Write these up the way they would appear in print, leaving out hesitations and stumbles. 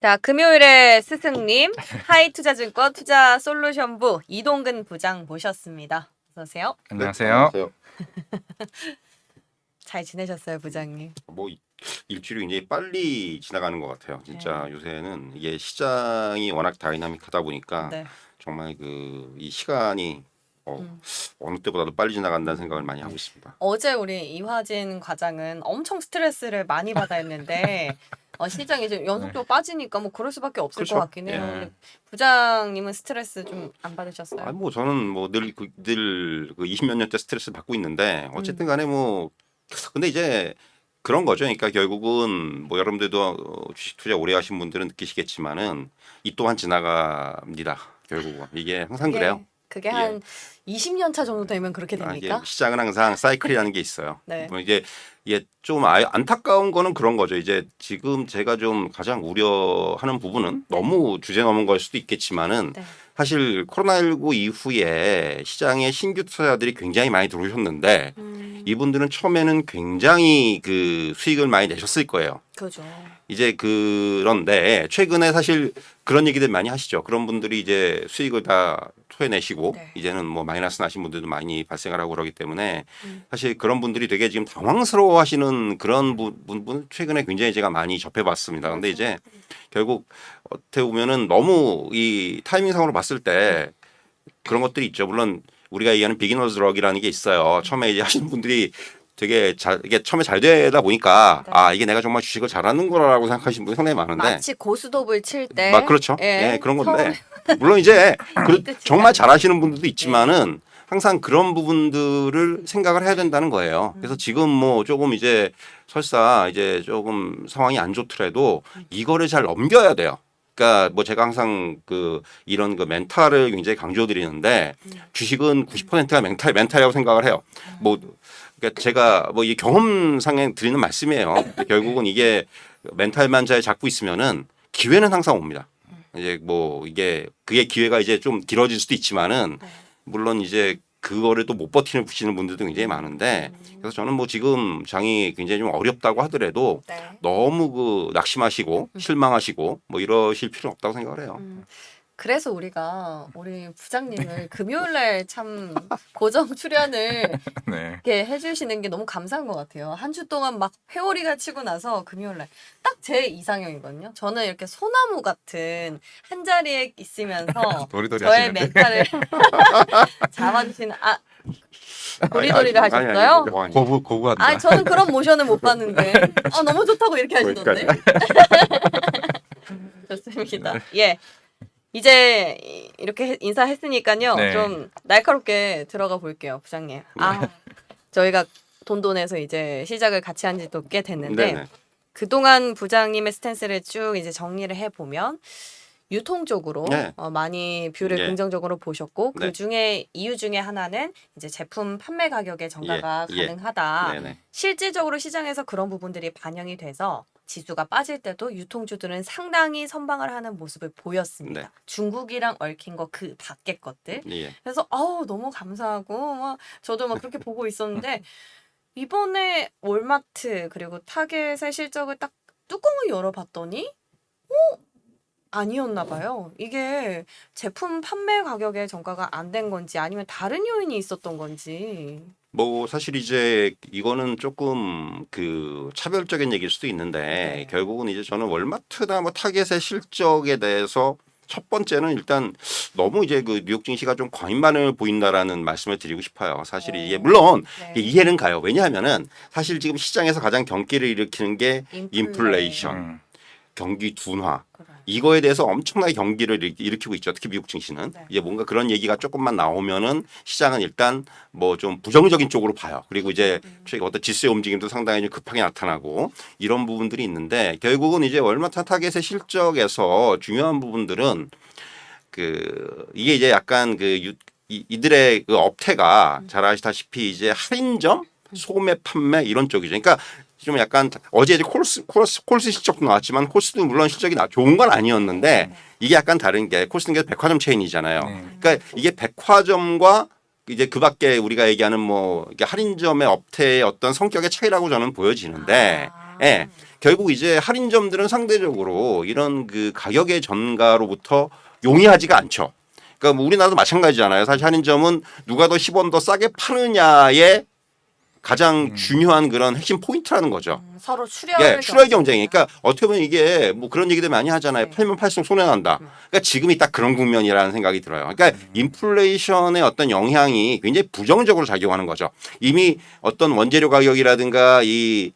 자, 금요일에 스승님 하이투자증권 투자솔루션부 이동근 부장 모셨습니다. 어서 오세요. 안녕하세요. 안녕하세요. 잘 지내셨어요, 부장님? 뭐 일주일이 굉장히 빨리 지나가는 것 같아요. 진짜 요새는 이게 시장이 워낙 다이나믹하다 보니까 네. 정말 이 시간이 어느 때보다도 빨리 지나간다는 생각을 많이 하고 있습니다. 어제 우리 이화진 과장은 엄청 스트레스를 많이 받아 했는데 시장이 이제 연속적으로 빠지니까 뭐 그럴 수밖에 없을 그렇죠. 것 같긴 해요. 예. 근데 부장님은 스트레스 좀 안 받으셨어요? 아니 뭐 저는 뭐늘 20몇 년째 스트레스 받고 있는데 어쨌든 간에 뭐 근데 이제 그런 거죠. 그러니까 결국은 뭐 여러분들도 주식 투자 오래 하신 분들은 느끼시겠지만은 이 또한 지나갑니다. 결국은 이게 항상 그래요. 그게 예. 한 20년 차 정도 되면 그렇게 이게 됩니까? 시장은 항상 사이클이라는 게 있어요. 네. 뭐 이게 좀 안타까운 거는 그런 거죠. 이제 지금 제가 좀 가장 우려하는 부분은 너무 주제 넘은 걸 수도 있겠지만은 네. 사실 코로나19 이후에 시장에 신규 투자자들이 굉장히 많이 들어오셨는데 이분들은 처음에는 굉장히 그 수익을 많이 내셨을 거예요. 그죠. 이제 그런데 최근에 사실 그런 얘기들 많이 하시죠. 그런 분들이 이제 수익을 다 토해내시고 네. 이제는 뭐 마이너스 나신 분들도 많이 발생을 하고 그러기 때문에 사실 그런 분들이 되게 지금 당황스러워하시는 그런 부분 최근에 굉장히 제가 많이 접해봤습니다. 근데 이제 결국 어떻게 보면은 너무 이 타이밍상으로 봤을 때 그런 것들이 있죠. 물론 우리가 얘기하는 비기너즈 럭이라는 게 있어요. 처음에 이제 하시는 분들이 되게 이게 처음에 잘 되다 보니까 네. 이게 내가 정말 주식을 잘하는구나라고 생각하시는 분이 상당히 많은데 마치 고스톱을 칠 때. 막 그렇죠. 예, 그런 건데 물론 이제 정말 잘하시는 분들도 있지만은 항상 그런 부분들을 생각을 해야 된다는 거예요. 그래서 지금 뭐 조금 이제 설사 이제 조금 상황이 안 좋더라도 이거를 잘 넘겨야 돼요. 그러니까 뭐 제가 항상 이런 멘탈을 굉장히 강조드리는데 주식은 90%가 멘탈이라고 생각을 해요. 뭐 그러니까 제가 뭐 이 경험상에 드리는 말씀이에요. 결국은 이게 멘탈만 잘 잡고 있으면은 기회는 항상 옵니다. 이제 뭐 그게 기회가 이제 좀 길어질 수도 있지만은 물론 이제 그거를 또 못 버티시는 분들도 굉장히 많은데 그래서 저는 뭐 지금 장이 굉장히 좀 어렵다고 하더라도 네. 너무 낙심하시고 실망하시고 뭐 이러실 필요는 없다고 생각을 해요. 그래서 우리 부장님을 금요일날 참 고정 출연을 네. 이렇게 해주시는 게 너무 감사한 것 같아요. 한 주 동안 막 회오리가 치고 나서 금요일날 딱 제 이상형이거든요. 저는 이렇게 소나무 같은 한 자리에 있으면서 도리도리 저의 하시는데. 멘탈을 잡아주시는 도리도리를 하셨어요? 고부한다. 아, 저는 그런 모션을 못 봤는데 너무 좋다고 이렇게 하시던데. 좋습니다. 예. 이제 이렇게 인사했으니까요. 네. 좀 날카롭게 들어가 볼게요, 부장님. 저희가 돈돈에서 이제 시작을 같이 한 지도 꽤 됐는데 네네. 그동안 부장님의 스탠스를 쭉 이제 정리를 해보면 유통 쪽으로 네. 많이 뷰를 예. 긍정적으로 보셨고 네. 그 중에 이유 중에 하나는 이제 제품 판매 가격의 정가가 예. 가능하다. 네네. 실질적으로 시장에서 그런 부분들이 반영이 돼서 지수가 빠질 때도 유통주들은 상당히 선방을 하는 모습을 보였습니다. 네. 중국이랑 얽힌 거 그 밖의 것들. 예. 그래서 너무 감사하고 막 저도 막 그렇게 보고 있었는데 이번에 월마트 그리고 타겟의 실적을 딱 뚜껑을 열어봤더니 아니었나 봐요. 이게 제품 판매 가격의 정가가 안 된 건지 아니면 다른 요인이 있었던 건지. 뭐 사실 이제 이거는 조금 차별적인 얘기일 수도 있는데 네. 결국은 이제 저는 월마트나 뭐 타겟의 실적에 대해서 첫 번째는 일단 너무 이제 뉴욕 증시가 좀 과잉반응을 보인다라는 말씀을 드리고 싶어요. 사실 이게 물론 네. 이해는 가요. 왜냐하면은 사실 지금 시장에서 가장 경기를 일으키는 게 인플레이션, 경기 둔화. 이거에 대해서 엄청나게 경기를 일으키고 있죠. 특히 미국 증시는. 네. 이제 뭔가 그런 얘기가 조금만 나오면은 시장은 일단 뭐 좀 부정적인 쪽으로 봐요. 그리고 이제 어떤 지수의 움직임도 상당히 좀 급하게 나타나고 이런 부분들이 있는데 결국은 이제 월마트 타겟의 실적에서 중요한 부분들은 이게 이제 약간 이들의 업태가 잘 아시다시피 이제 할인점, 소매 판매 이런 쪽이죠. 그러니까 좀 약간 어제 이제 콜스 실적도 나왔지만 콜스도 물론 실적이 좋은 건 아니었는데 이게 약간 다른 게 콜스는 백화점 체인이잖아요. 그러니까 이게 백화점과 이제 그 밖에 우리가 얘기하는 뭐 이게 할인점의 업태의 어떤 성격의 차이라고 저는 보여지는데 예. 결국 이제 할인점들은 상대적으로 이런 그 가격의 전가로부터 용이하지가 않죠. 그러니까 뭐 우리나라도 마찬가지잖아요. 사실 할인점은 누가 더 10원 더 싸게 파느냐의 가장 중요한 그런 핵심 포인트라는 거죠. 서로 출혈 예, 출혈 경쟁이. 그러니까 어떻게 보면 이게 뭐 그런 얘기들 많이 하잖아요. 네. 팔면 팔수록 손해 난다. 그러니까 지금이 딱 그런 국면이라는 생각이 들어요. 그러니까 인플레이션의 어떤 영향이 굉장히 부정적으로 작용하는 거죠. 이미 어떤 원재료 가격이라든가 이제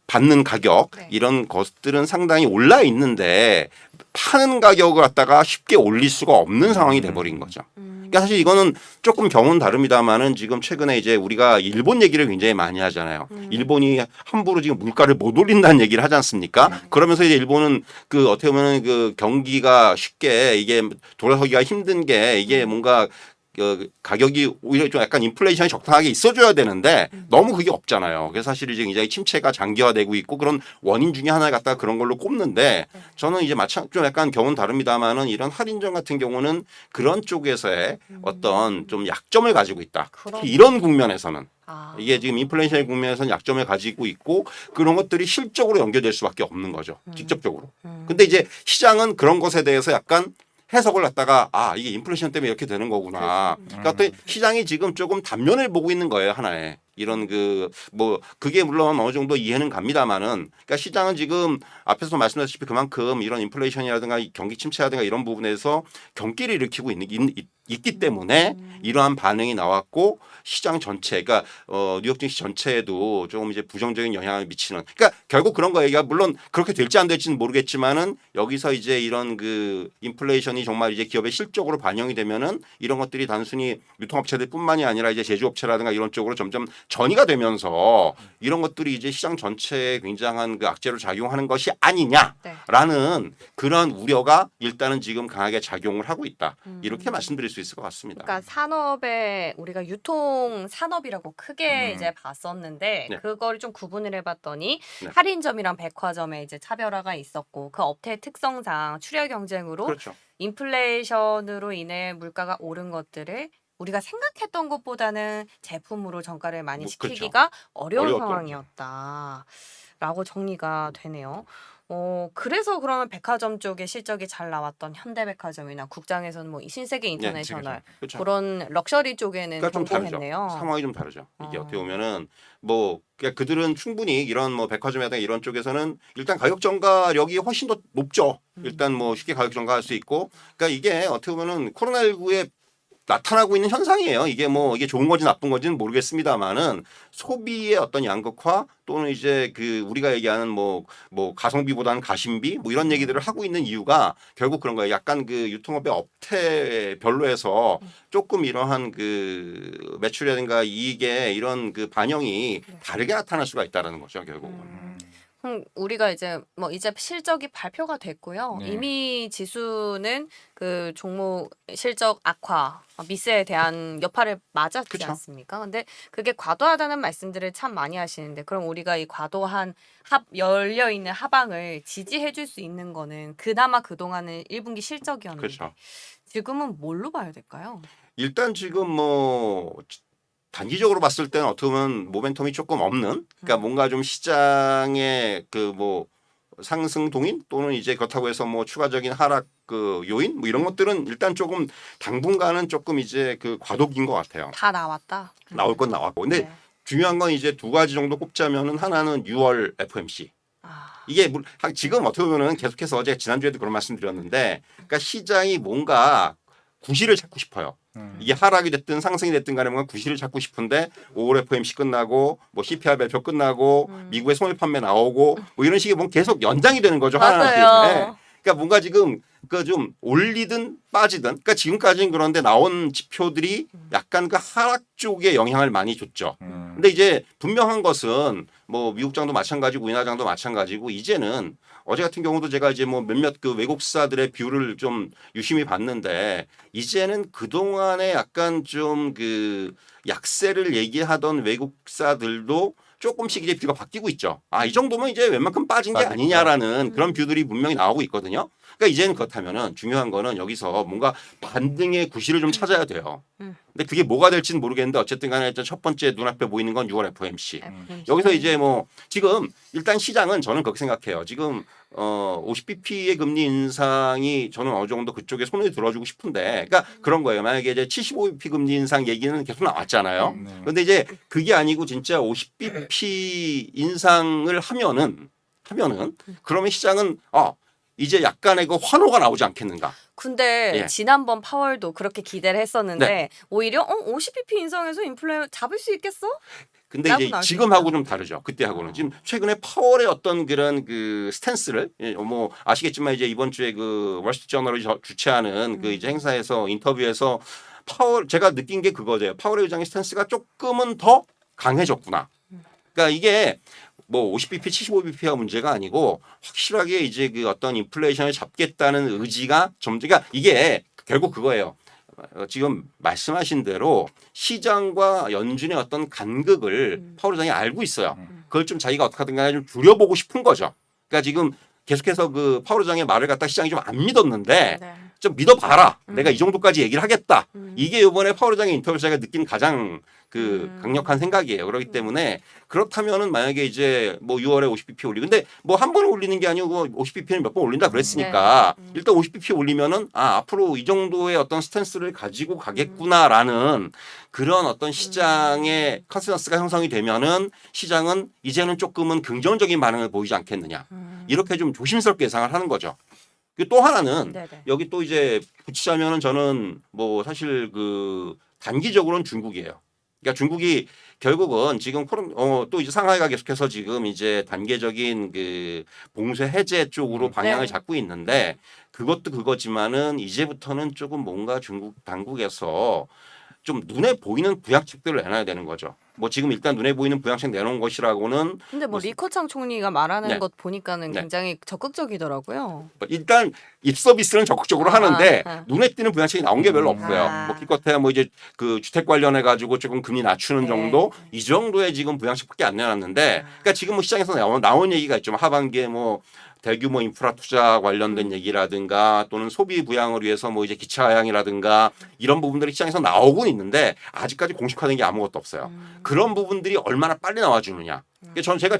받는 가격 네. 이런 것들은 상당히 올라 있는데 파는 가격을 갖다가 쉽게 올릴 수가 없는 상황이 돼버린 거죠. 그러니까 사실 이거는 조금 경우는 다릅니다만은 지금 최근에 이제 우리가 일본 얘기를 굉장히 많이 하잖아요. 일본이 함부로 지금 물가를 못 올린다는 얘기를 하지 않습니까? 그러면서 이제 일본은 그 어떻게 보면 그 경기가 쉽게 이게 돌아서기가 힘든 게 이게 뭔가 그 가격이 오히려 좀 약간 인플레이션이 적당하게 있어줘야 되는데 너무 그게 없잖아요. 그래서 사실 이제 굉장히 침체가 장기화되고 있고 그런 원인 중에 하나 갖다가 그런 걸로 꼽는데 저는 이제 좀 약간 경우는 다릅니다만은 이런 할인점 같은 경우는 그런 쪽에서의 어떤 좀 약점을 가지고 있다. 그럼. 특히 이런 국면에서는 아. 이게 지금 인플레이션의 국면에서는 약점을 가지고 있고 그런 것들이 실적으로 연결될 수밖에 없는 거죠. 직접적으로. 근데 이제 시장은 그런 것에 대해서 약간 해석을 갖다가 이게 인플레이션 때문에 이렇게 되는 거구나. 그러니까 어떤 시장이 지금 조금 단면을 보고 있는 거예요, 하나에. 이런 그게 물론 어느 정도 이해는 갑니다만은 그러니까 시장은 지금 앞에서 말씀드렸다시피 그만큼 이런 인플레이션이라든가 경기 침체라든가 이런 부분에서 경기를 일으키고 있기 때문에 이러한 반응이 나왔고 시장 전체 그러니까 뉴욕 증시 전체에도 조금 이제 부정적인 영향을 미치는 그러니까 결국 그런 거예요. 물론 그렇게 될지 안 될지는 모르겠지만은 여기서 이제 이런 그 인플레이션이 정말 이제 기업의 실적으로 반영이 되면은 이런 것들이 단순히 유통업체들뿐만이 아니라 이제 제조업체라든가 이런 쪽으로 점점 전이가 되면서 이런 것들이 이제 시장 전체에 굉장한 그 악재로 작용하는 것이 아니냐라는 그런 우려가 일단은 지금 강하게 작용을 하고 있다. 이렇게 말씀드릴 수 있을 것 같습니다. 그러니까 산업에 우리가 유통 산업이라고 크게 이제 봤었는데 네. 그걸 좀 구분을 해봤더니 네. 할인점이랑 백화점에 이제 차별화가 있었고 그 업태의 특성상 출혈 경쟁으로 그렇죠. 인플레이션으로 인해 물가가 오른 것들을 우리가 생각했던 것보다는 제품으로 전가를 많이 그렇죠. 시키기가 어려운 어려웠던 상황이었다라고 정리가 되네요. 그래서 그러면 백화점 쪽에 실적이 잘 나왔던 현대백화점이나 국장에서는 뭐 신세계 인터내셔널 그렇죠. 그런 럭셔리 쪽에는 그러니까 좀 다르죠. 경고했네요. 상황이 좀 다르죠. 이게 어. 어떻게 보면은 뭐 그러니까 그들은 충분히 이런 뭐 백화점이나 이런 쪽에서는 일단 가격 전가력이 훨씬 더 높죠. 일단 뭐 쉽게 가격 전가할 수 있고 그러니까 이게 어떻게 보면은 코로나19에 나타나고 있는 현상이에요. 이게 좋은 건지 나쁜 건지는 모르겠습니다만은 소비의 어떤 양극화 또는 이제 그 우리가 얘기하는 뭐 가성비보다는 가심비 뭐 이런 얘기들을 하고 있는 이유가 결국 그런 거예요. 약간 그 유통업의 업태별로 해서 조금 이러한 그 매출이라든가 이익의 이런 그 반영이 다르게 나타날 수가 있다라는 거죠. 결국은. 우리가 이제 뭐 이제 실적이 발표가 됐고요. 네. 이미 지수는 그 종목 실적 악화, 미스에 대한 여파를 맞았지 그쵸. 않습니까? 근데 그게 과도하다는 말씀들을 참 많이 하시는데 그럼 우리가 이 과도한 열려 있는 하방을 지지해 줄 수 있는 거는 그나마 그동안은 1분기 실적이었는데 그렇죠. 지금은 뭘로 봐야 될까요? 일단 지금 뭐 단기적으로 봤을 때는 어떻게 보면 모멘텀이 조금 없는 그러니까 뭔가 좀 시장의 그 뭐 상승 동인 또는 이제 그렇다고 해서 뭐 추가적인 하락 그 요인 뭐 이런 것들은 일단 조금 당분간은 조금 이제 그 과도기인 것 같아요. 다 나왔다. 나올 건 나왔고 근데 네. 중요한 건 이제 두 가지 정도 꼽자면은 하나는 6월 FOMC 이게 지금 어떻게 보면은 계속해서 제가 지난주에도 그런 말씀드렸는데 그러니까 시장이 뭔가 구실을 찾고 싶어요. 이게 하락이 됐든 상승이 됐든 간에 뭔가 구실을 찾고 싶은데 5월 FOMC 끝나고 뭐 CPI 발표 끝나고 미국의 소매 판매 나오고 뭐 이런 식의 뭐 계속 연장이 되는 거죠. 하나는. 맞아요. 그러니까 뭔가 지금 그 좀 올리든 빠지든 그러니까 지금까지는 그런데 나온 지표들이 약간 그 하락 쪽에 영향을 많이 줬죠. 근데 이제 분명한 것은 뭐 미국장도 마찬가지고 우리나라장도 마찬가지고 이제는 어제 같은 경우도 제가 이제 뭐 몇몇 그 외국사들의 뷰를 좀 유심히 봤는데 이제는 그동안에 약간 좀 그 약세를 얘기하던 외국사들도 조금씩 이제 뷰가 바뀌고 있죠. 이 정도면 이제 웬만큼 빠진 게 아니냐라는 그런 뷰들이 분명히 나오고 있거든요. 그러니까 이제는 그렇다면은 중요한 거는 여기서 뭔가 반등의 구실을 좀 찾아야 돼요. 근데 그게 뭐가 될지는 모르겠는데 어쨌든 간에 일단 첫 번째 눈앞에 보이는 건 6월 FOMC. 여기서 이제 뭐 지금 일단 시장은 저는 그렇게 생각해요. 지금 50bp의 금리 인상이 저는 어느 정도 그쪽에 손을 들어주고 싶은데, 그러니까 그런 거예요. 만약에 이제 75bp 금리 인상 얘기는 계속 나왔잖아요. 그런데 이제 그게 아니고 진짜 50bp 인상을 하면은 그러면 시장은 이제 약간의 그 환호가 나오지 않겠는가. 근데 예. 지난번 파월도 그렇게 기대를 했었는데 네. 오히려 50bp 인상해서 인플레 잡을 수 있겠어? 근데 라고 이제 나올 수 지금하고 좀 다르죠. 그때하고는 지금 최근에 파월의 어떤 그런 그 스탠스를 뭐 아시겠지만 이제 이번 주에 그 월스트리트저널이 주최하는 그 이제 행사에서 인터뷰에서 파월 제가 느낀 게 그거죠. 파월의 의장의 스탠스가 조금은 더 강해졌구나. 그러니까 이게 뭐 50bp, 75bp가 문제가 아니고 확실하게 이제 그 어떤 인플레이션을 잡겠다는 의지가 그러니까 이게 결국 그거예요. 지금 말씀하신 대로 시장과 연준의 어떤 간극을 파월 의장이 알고 있어요. 그걸 좀 자기가 어떻게든 간에 좀 줄여보고 싶은 거죠. 그러니까 지금 계속해서 그 파월 의장의 말을 갖다 시장이 좀 안 믿었는데 네. 좀 믿어봐라. 내가 이 정도까지 얘기를 하겠다. 이게 이번에 파월 의장의 인터뷰에서 제가 느낀 가장 그 강력한 생각이에요. 그렇기 때문에 그렇다면은 만약에 이제 뭐 6월에 50bp 올리고 근데 뭐 한 번에 올리는 게 아니고 50bp는 몇 번 올린다 그랬으니까 일단 50bp 올리면은 앞으로 이 정도의 어떤 스탠스를 가지고 가겠구나라는 그런 어떤 시장의 컨센서스가 형성이 되면은 시장은 이제는 조금은 긍정적인 반응을 보이지 않겠느냐. 이렇게 좀 조심스럽게 예상을 하는 거죠. 그리고 또 하나는 네네. 여기 또 이제 붙이자면은 저는 뭐 사실 그 단기적으로는 중국이에요. 그러니까 중국이 결국은 지금 또 이제 상하이가 계속해서 지금 이제 단계적인 그 봉쇄 해제 쪽으로 방향을 네. 잡고 있는데 그것도 그거지만은 이제부터는 조금 뭔가 중국 당국에서 좀 눈에 보이는 부양책들을 내놔야 되는 거죠. 뭐 지금 일단 눈에 보이는 부양책 내놓은 것이라고는 근데 뭐 무슨- 리커창 총리가 말하는 네. 것 보니까는 네. 굉장히 적극적이더라고요. 일단 입 서비스는 적극적으로 하는데 아. 눈에 띄는 부양책이 나온 게 별로 없어요. 아. 뭐 기껏해야 뭐 이제 그 주택 관련해 가지고 조금 금리 낮추는 네. 정도 이 정도의 지금 부양책밖에 안 내놨는데, 그러니까 지금 뭐 시장에서 나온 얘기가 있죠. 하반기에 뭐 대규모 인프라 투자 관련된 얘기라든가 또는 소비 부양을 위해서 뭐 이제 기차 하향이라든가 이런 부분들이 시장에서 나오곤 있는데 아직까지 공식화된 게 아무것도 없어요. 그런 부분들이 얼마나 빨리 나와주느냐. 저는 제가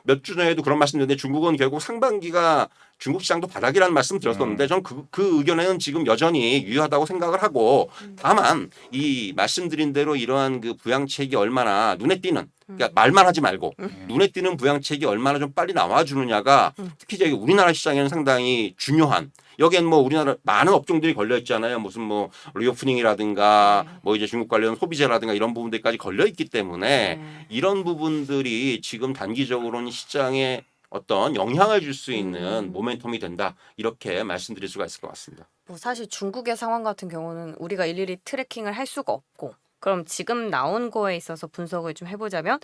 몇 주 전에도 그런 말씀드렸는데 중국은 결국 상반기가 중국 시장도 바닥이라는 말씀 드렸었는데 저는 그 의견에는 지금 여전히 유효하다고 생각을 하고, 다만 이 말씀드린 대로 이러한 그 부양책이 얼마나 눈에 띄는, 그러니까 말만 하지 말고 눈에 띄는 부양책이 얼마나 좀 빨리 나와주느냐가 특히 저기 우리나라 시장에는 상당히 중요한. 여기엔 뭐 우리나라 많은 업종들이 걸려 있잖아요. 무슨 뭐 리오프닝이라든가 뭐 이제 중국 관련 소비재라든가 이런 부분들까지 걸려 있기 때문에 이런 부분들이 지금 단기적으로는 시장에 어떤 영향을 줄 수 있는 모멘텀이 된다. 이렇게 말씀드릴 수가 있을 것 같습니다. 뭐 사실 중국의 상황 같은 경우는 우리가 일일이 트래킹을 할 수가 없고, 그럼 지금 나온 거에 있어서 분석을 좀 해보자면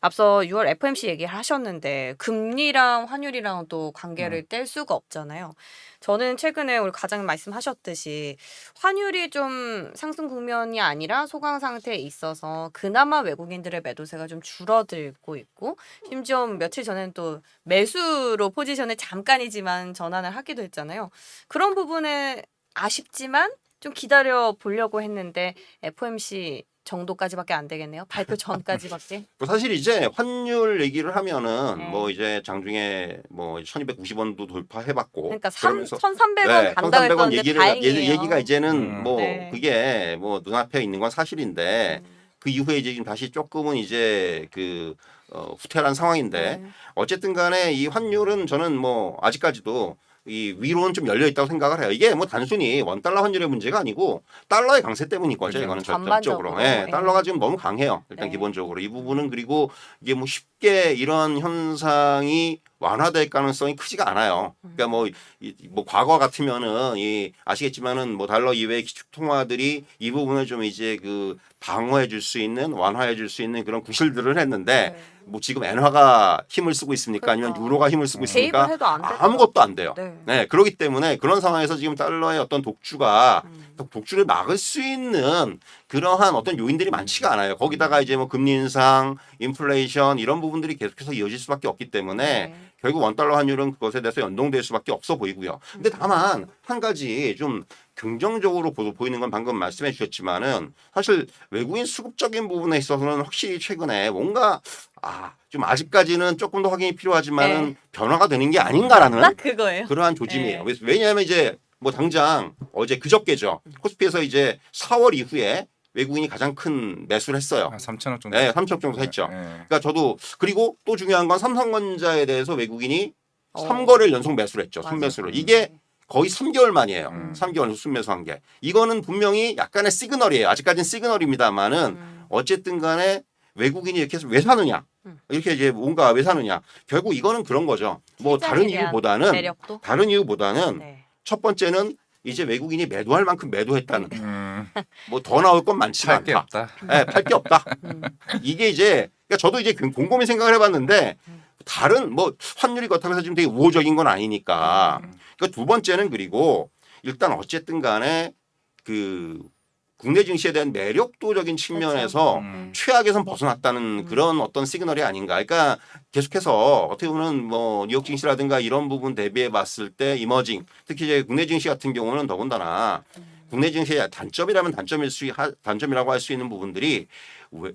앞서 6월 FOMC 얘기를 하셨는데 금리랑 환율이랑 또 관계를 뗄 수가 없잖아요. 저는 최근에 우리 과장님 말씀하셨듯이 환율이 좀 상승 국면이 아니라 소강 상태에 있어서 그나마 외국인들의 매도세가 좀 줄어들고 있고, 심지어 며칠 전에는 또 매수로 포지션을 잠깐이지만 전환을 하기도 했잖아요. 그런 부분에 아쉽지만 좀 기다려 보려고 했는데 FOMC 정도까지밖에 안 되겠네요. 발표 전까지밖에. 뭐 사실 이제 환율 얘기를 하면은 네. 뭐 이제 장중에 뭐 1290원도 돌파해봤고 그러니까 그러면서 1,300원 간다 1,300원 했었는데 다행이에요. 얘기가 이제는 뭐 네. 그게 뭐 눈앞에 있는 건 사실인데 그 이후에 이제 지금 다시 조금은 이제 그 후퇴한 상황인데 네. 어쨌든 간에 이 환율은 저는 뭐 아직까지도 이 위로는 좀 열려 있다고 생각을 해요. 이게 뭐 단순히 원달러 환율의 문제가 아니고 달러의 강세 때문인 거죠. 그렇죠. 이거는 전반적으로. 전적으로. 예, 예. 달러가 지금 너무 강해요. 일단 네. 기본적으로 이 부분은, 그리고 이게 뭐 쉽게 이런 현상이 완화될 가능성이 크지가 않아요. 그러니까 뭐 과거 같으면은 아시겠지만은 뭐 달러 이외의 기축 통화들이 이 부분을 좀 이제 그 방어해 줄 수 있는, 완화해 줄 수 있는 그런 구실들을 했는데 네. 뭐 지금 엔화가 힘을 쓰고 있습니까? 아니면 그러니까. 유로가 힘을 쓰고 있습니까? 개입을 해도 안 될 아무것도 안 돼요. 네. 네, 그렇기 때문에 그런 상황에서 지금 달러의 어떤 독주를 막을 수 있는 그러한 어떤 요인들이 많지가 않아요. 거기다가 이제 뭐 금리 인상, 인플레이션 이런 부분들이 계속해서 이어질 수밖에 없기 때문에 네. 결국 원달러 환율은 그것에 대해서 연동될 수밖에 없어 보이고요. 근데 다만 한 가지 좀 긍정적으로 보이는 건 방금 말씀해 주셨지만은 사실 외국인 수급적인 부분에 있어서는 확실히 최근에 뭔가 좀 아직까지는 조금 더 확인이 필요하지만은 네. 변화가 되는 게 아닌가라는 딱 그거예요. 그러한 조짐이에요. 네. 왜냐하면 이제 뭐 당장 어제 그저께죠. 코스피에서 이제 4월 이후에 외국인이 가장 큰 매수를 했어요. 3천억 정도. 네, 3천 정도 했죠. 네. 그러니까 저도 그리고 또 중요한 건 삼성전자에 대해서 외국인이 어. 3거래를 연속 매수를 했죠. 맞아요. 순매수를. 이게 거의 3개월 만이에요. 음. 3개월 연속 순매수한 게. 이거는 분명히 약간의 시그널이에요. 아직까지는 시그널입니다만은 어쨌든 간에 외국인이 이렇게 해서 왜 사느냐. 이렇게 이제 뭔가 왜 사느냐. 결국 이거는 그런 거죠. 뭐 다른 시장에 대한 이유보다는 매력도. 네. 첫 번째는 이제 외국인이 매도할 만큼 매도했다는. 음. 뭐 더 나올 건 많지가 살 게 않다. 없다. 네, 팔 게 없다. 이게 이제 그러니까 저도 이제 곰곰이 생각을 해봤는데 다른 뭐 환율이 그렇다고 해서 지금 되게 우호적인 건 아니니까. 그러니까 두 번째는 그리고 일단 어쨌든 간에 그 국내 증시에 대한 매력도적인 측면에서 최악에선 벗어났다는 그런 어떤 시그널이 아닌가. 그러니까 계속해서 어떻게 보면 뭐 뉴욕 증시라든가 이런 부분 대비해 봤을 때 이머징 특히 이제 국내 증시 같은 경우는 더군다나 국내 증시의 단점이라면 단점이라고 할 수 있는 부분들이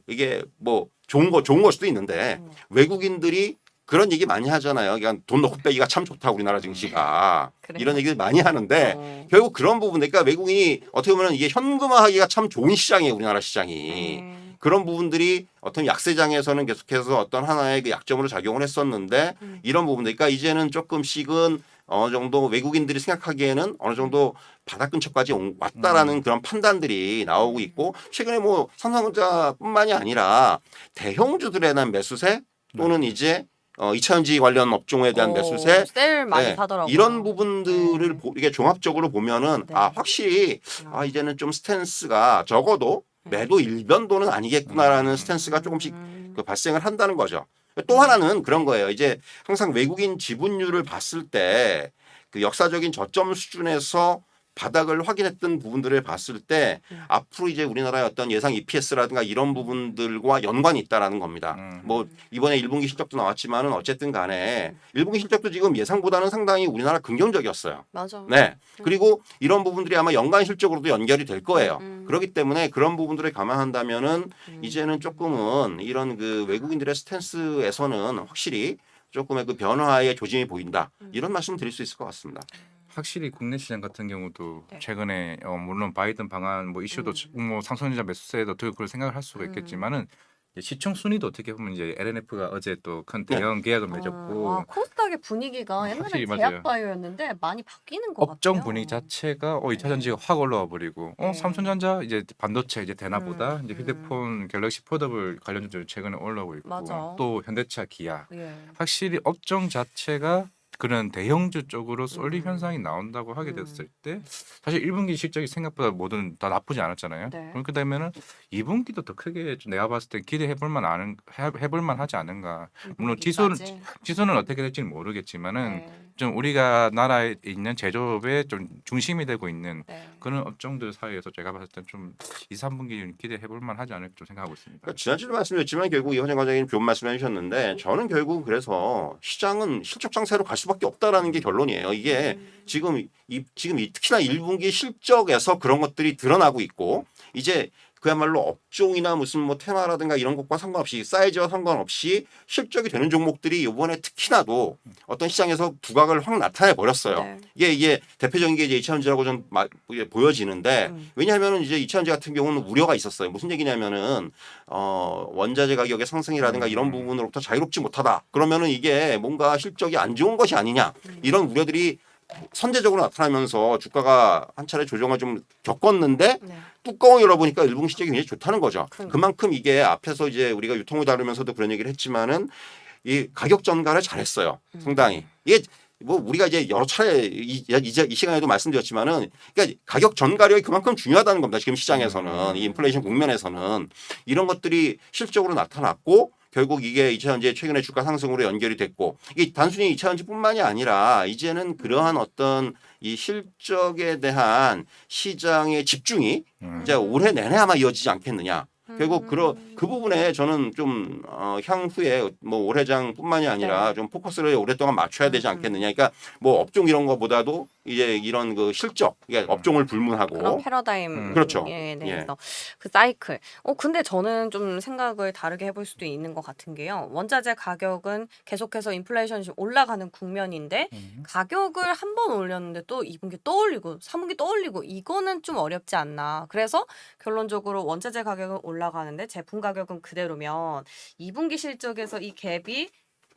이게 뭐 좋은 걸 수도 있는데 외국인들이 그런 얘기 많이 하잖아요. 그러니까 돈 넣고 빼기가 참 좋다 우리나라 증시가 그래요? 이런 얘기를 많이 하는데 결국 그런 부분 그러니까 외국인이 어떻게 보면 이게 현금화하기가 참 좋은 시장이에요 우리나라 시장이 그런 부분들이 어떤 약세장에서는 계속해서 어떤 하나의 그 약점으로 작용을 했었는데 이런 부분들 그러니까 이제는 조금씩은 어느 정도 외국인들이 생각하기에는 어느 정도 바닥 근처까지 왔다라는 그런 판단들이 나오고 있고 최근에 뭐 삼성전자뿐만이 아니라 대형주들에 대한 매수세 또는 이제 2차전지 관련 업종에 대한 매수세 셀 많이 네, 사더라고요. 이런 부분들을 이게 종합적으로 보면은 네. 확실히 이제는 좀 스탠스가 적어도 매도 일변도는 아니겠구나라는 스탠스가 조금씩 그 발생을 한다는 거죠. 또 하나는 그런 거예요. 이제 항상 외국인 지분율을 봤을 때 그 역사적인 저점 수준에서 바닥을 확인했던 부분들을 봤을 때 앞으로 이제 우리나라의 어떤 예상 EPS라든가 이런 부분들과 연관이 있다라는 겁니다. 뭐 이번에 1분기 실적도 나왔지만은 어쨌든 간에 1분기 실적도 지금 예상보다는 상당히 우리나라 긍정적이었어요. 맞아. 네. 그리고 이런 부분들이 아마 연간 실적으로도 연결이 될 거예요. 그렇기 때문에 그런 부분들을 감안한다면은 이제는 조금은 이런 그 외국인들의 스탠스에서는 확실히 조금의 그 변화의 조짐이 보인다. 이런 말씀 드릴 수 있을 것 같습니다. 확실히 국내 시장 같은 경우도 네. 최근에 물론 바이든 방한 뭐 이슈도 뭐 삼성전자 매수세도 어떻게 그걸 생각을 할 수가 있겠지만은 이제 시총 순위도 어떻게 보면 이제 LNF가 어제 또 큰 대형 계약을 맺었고 와, 코스닥의 분위기가 옛날에 확실히 맞아요. 제약바이오였는데 많이 바뀌는 것 업종 같아요. 분위기 자체가 2차 전지가 확 올라와 버리고 네. 삼성전자 이제 반도체 이제 되나보다 이제 휴대폰 갤럭시 폴더블 관련주들 최근에 올라오고 있고 맞아. 또 현대차 기아 예. 확실히 업종 자체가 그런 대형주 쪽으로 쏠림 현상이 나온다고 하게 됐을 때 사실 1분기 실적이 생각보다 뭐든 다 나쁘지 않았잖아요. 네. 그렇게 되면은 2분기도 더 크게 좀 내가 봤을 때 기대해 볼 만하지 않은가. 물론 지수는 어떻게 될지는 모르겠지만은 네. 좀 우리가 나라에 있는 제조업의 좀 중심이 되고 있는 네. 그런 업종들 사이에서 제가 봤을 때 좀 2, 3분기 기대해 볼 만하지 않을까 좀 생각하고 있습니다. 그러니까 지난주도 말씀드렸지만 결국 이현정 과장님 좋은 말씀해 주셨는데 저는 결국 그래서 시장은 실적 장세로 갈 수밖에 없다라는 게 결론이에요. 이게 지금 특히나 1분기 실적에서 그런 것들이 드러나고 있고 이제 그야말로 업종이나 무슨 뭐 테마라든가 이런 것과 상관없이 사이즈와 상관없이 실적이 되는 종목들이 이번에 특히나도 어떤 시장에서 부각을 확 나타내 버렸어요. 네. 이게 대표적인 게 이제 2차전지라고 좀 보여지는데 왜냐하면은 이제 2차전지 같은 경우는 우려가 있었어요. 무슨 얘기냐면은 원자재 가격의 상승이라든가 이런 부분으로부터 자유롭지 못하다. 그러면은 이게 뭔가 실적이 안 좋은 것이 아니냐 이런 우려들이 선제적으로 나타나면서 주가가 한 차례 조정을 좀 겪었는데 네. 뚜껑을 열어보니까 1분기 실적이 굉장히 좋다는 거죠. 그러니까. 그만큼 이게 앞에서 이제 우리가 유통을 다루면서도 그런 얘기를 했지만은 이 가격 전가를 잘했어요. 상당히. 이게 뭐 우리가 이제 여러 차례 이 시간에도 말씀드렸지만은 그러니까 가격 전가력이 그만큼 중요하다는 겁니다. 지금 시장에서는 이 인플레이션 국면에서는 이런 것들이 실적으로 나타났고 결국 이게 2차전지의 최근의 주가 상승으로 연결이 됐고 이게 단순히 2차전지뿐만이 아니라 이제는 그러한 어떤 이 실적에 대한 시장의 집중이 이제 올해 내내 아마 이어지지 않겠느냐. 결국 그 부분에 저는 좀 향후에 뭐 올해장뿐만이 아니라 네. 좀 포커스를 오랫동안 맞춰야 되지 않겠느냐. 그러니까 뭐 업종 이런 거보다도 이제 이런 그 실적, 그러니까 업종을 불문하고 그런 패러다임에 그렇죠. 대해서 그 사이클. 근데 저는 좀 생각을 다르게 해볼 수도 있는 것 같은 게요. 원자재 가격은 계속해서 인플레이션이 좀 올라가는 국면인데 가격을 한 번 올렸는데 또 2분기 또 올리고 3분기 또 올리고 이거는 좀 어렵지 않나. 그래서 결론적으로 원자재 가격은 올라가는데 제품 가격은 그대로면 2분기 실적에서 이 갭이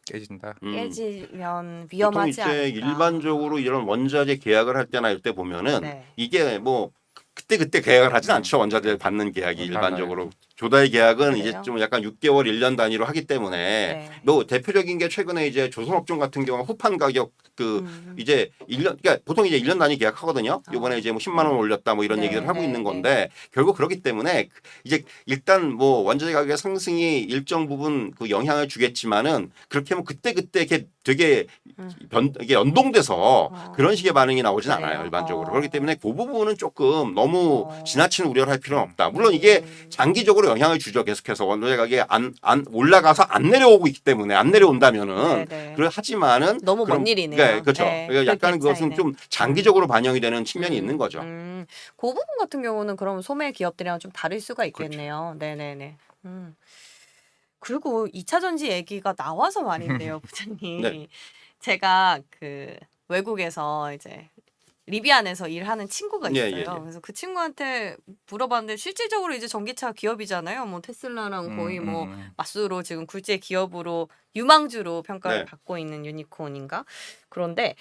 깨진다. 깨지면 보통 위험하지 이제 않을까. 일반적으로 이런 원자재 계약을 할 때나 이럴 때 보면은 네. 이게 뭐 그때 계약을 하진 않죠. 원자재 받는 계약이 일반적으로. 조달 계약은 이제 그래요? 좀 약간 6개월, 1년 단위로 하기 때문에 네. 뭐 대표적인 게 최근에 이제 조선업종 같은 경우 후판 가격 이제 1년 그러니까 보통 이제 1년 단위 계약하거든요. 이번에 이제 뭐 10만 원 올렸다 뭐 이런 네, 얘기를 하고 네, 있는 네. 건데 결국 그렇기 때문에 이제 일단 뭐 원자재 가격의 상승이 일정 부분 그 영향을 주겠지만은 그렇게 하면 그때 이렇게 되게 이게 연동돼서 그런 식의 반응이 나오진 그래요? 않아요. 일반적으로. 그렇기 때문에 그 부분은 조금 너무 어. 지나친 우려를 할 필요는 없다. 물론 이게 장기적으로 영향을 주죠. 계속해서 원자재 가격이 안 올라가서 안 내려오고 있기 때문에 안 내려온다면은 네네. 하지만은 너무 먼 일이네요. 네, 그렇죠. 네, 그러니까 약간 그 그것은 차이는. 좀 장기적으로 반영이 되는 측면이 있는 거죠. 그 부분 같은 경우는 그럼 소매 기업들이랑 좀 다를 수가 그렇죠. 있겠네요. 네네네. 그리고 2차 전지 얘기가 나와서 말인데요, 부장님. 네. 제가 그 외국에서 이제 리비안에서 일하는 친구가 예, 있어요. 예, 예. 그래서 그 친구한테 물어봤는데 실질적으로 이제 전기차 기업이잖아요. 뭐 테슬라랑 거의 뭐 맞수로 지금 굴지의 기업으로 유망주로 평가를 네. 받고 있는 유니콘인가? 그런데